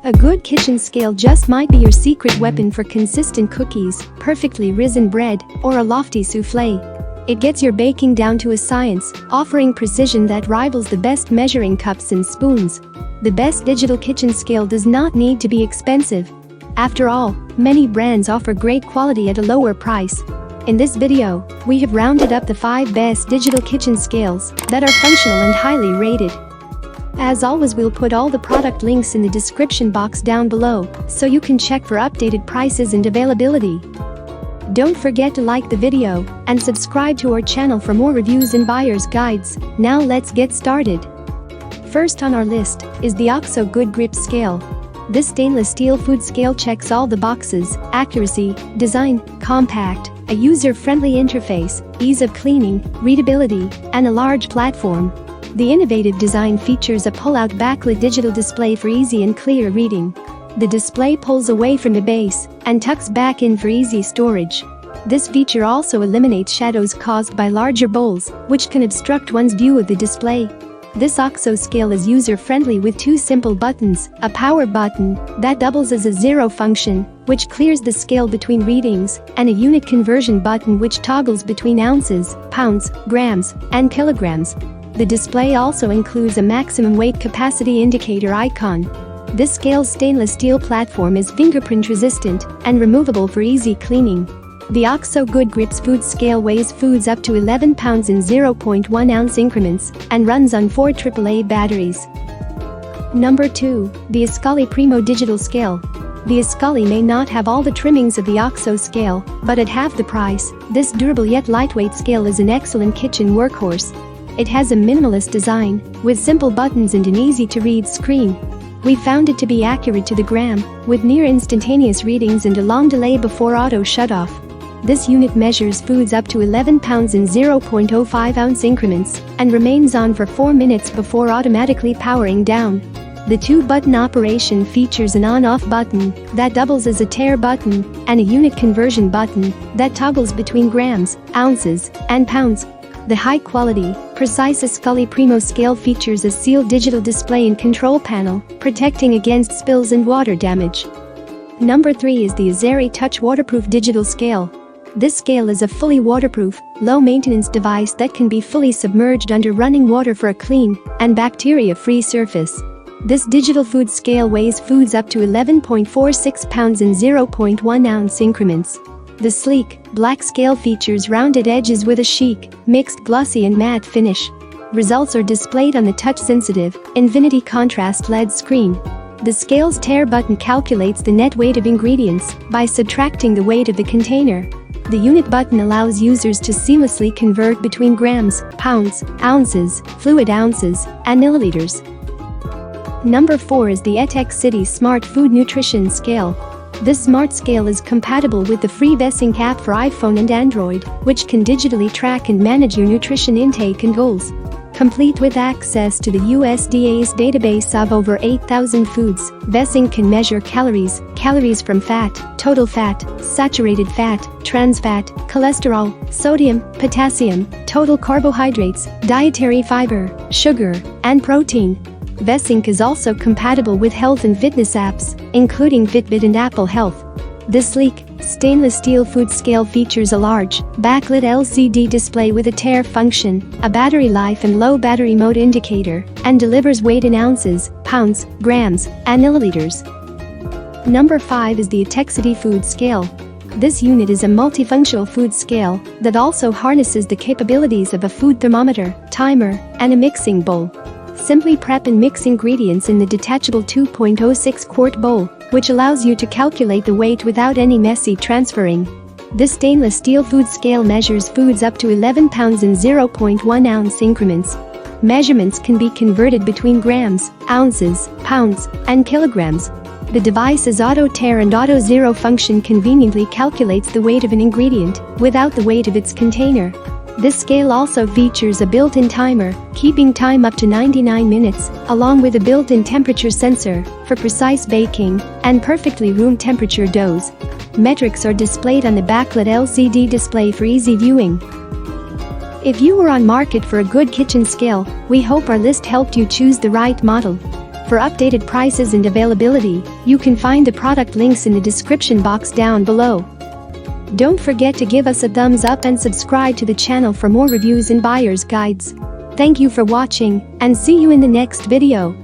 A good kitchen scale just might be your secret weapon for consistent cookies, perfectly risen bread, or a lofty souffle. It gets your baking down to a science, offering precision that rivals the best measuring cups and spoons. The best digital kitchen scale does not need to be expensive. After all, many brands offer great quality at a lower price. In this video, we have rounded up the 5 best digital kitchen scales that are functional and highly rated. As always, we'll put all the product links in the description box down below so you can check for updated prices and availability. Don't forget to like the video and subscribe to our channel for more reviews and buyer's guides. Now let's get started. First on our list is the OXO Good Grip Scale. This stainless steel food scale checks all the boxes: accuracy, design, compact, a user-friendly interface, ease of cleaning, readability, and a large platform. The innovative design features a pull-out backlit digital display for easy and clear reading. The display pulls away from the base and tucks back in for easy storage. This feature also eliminates shadows caused by larger bowls, which can obstruct one's view of the display. This OXO scale is user-friendly with 2 simple buttons: a power button that doubles as a zero function, which clears the scale between readings, and a unit conversion button which toggles between ounces, pounds, grams, and kilograms. The display also includes a maximum weight capacity indicator icon. This scale's stainless steel platform is fingerprint resistant and removable for easy cleaning. The OXO Good Grips food scale weighs foods up to 11 pounds in 0.1 ounce increments and runs on 4 AAA batteries. Number 2. The Ascoli Primo Digital Scale. The Ascoli may not have all the trimmings of the OXO scale, but at half the price, this durable yet lightweight scale is an excellent kitchen workhorse. It has a minimalist design, with simple buttons and an easy-to-read screen. We found it to be accurate to the gram, with near-instantaneous readings and a long delay before auto shutoff. This unit measures foods up to 11 pounds in 0.05 ounce increments and remains on for 4 minutes before automatically powering down. The 2-button operation features an on-off button that doubles as a tare button and a unit conversion button that toggles between grams, ounces, and pounds. The high-quality, precise Ascoli Primo scale features a sealed digital display and control panel, protecting against spills and water damage. Number 3 is the Azeri Touch Waterproof Digital Scale. This scale is a fully waterproof, low-maintenance device that can be fully submerged under running water for a clean and bacteria-free surface. This digital food scale weighs foods up to 11.46 pounds in 0.1 ounce increments. The sleek, black scale features rounded edges with a chic, mixed glossy and matte finish. Results are displayed on the touch-sensitive, infinity contrast LED screen. The scale's tare button calculates the net weight of ingredients by subtracting the weight of the container. The unit button allows users to seamlessly convert between grams, pounds, ounces, fluid ounces, and milliliters. Number 4 is the ETEC City Smart Food Nutrition Scale. This smart scale is compatible with the free VESync app for iPhone and Android, which can digitally track and manage your nutrition intake and goals. Complete with access to the USDA's database of over 8,000 foods, VESync can measure calories from fat, total fat, saturated fat, trans fat, cholesterol, sodium, potassium, total carbohydrates, dietary fiber, sugar, and protein. VESync is also compatible with health and fitness apps, including Fitbit and Apple Health. This sleek, stainless steel food scale features a large, backlit LCD display with a tare function, a battery life and low battery mode indicator, and delivers weight in ounces, pounds, grams, and milliliters. Number 5 is the Etexity Food Scale. This unit is a multifunctional food scale that also harnesses the capabilities of a food thermometer, timer, and a mixing bowl. Simply prep and mix ingredients in the detachable 2.06 quart bowl, which allows you to calculate the weight without any messy transferring. This stainless steel food scale measures foods up to 11 pounds in 0.1 ounce increments. Measurements can be converted between grams, ounces, pounds, and kilograms. The device's auto tare and auto zero function conveniently calculates the weight of an ingredient without the weight of its container. This scale also features a built-in timer, keeping time up to 99 minutes, along with a built-in temperature sensor for precise baking and perfectly room temperature doughs. Metrics are displayed on the backlit LCD display for easy viewing. If you were on market for a good kitchen scale, we hope our list helped you choose the right model. For updated prices and availability, you can find the product links in the description box down below. Don't forget to give us a thumbs up and subscribe to the channel for more reviews and buyer's guides. Thank you for watching, and see you in the next video.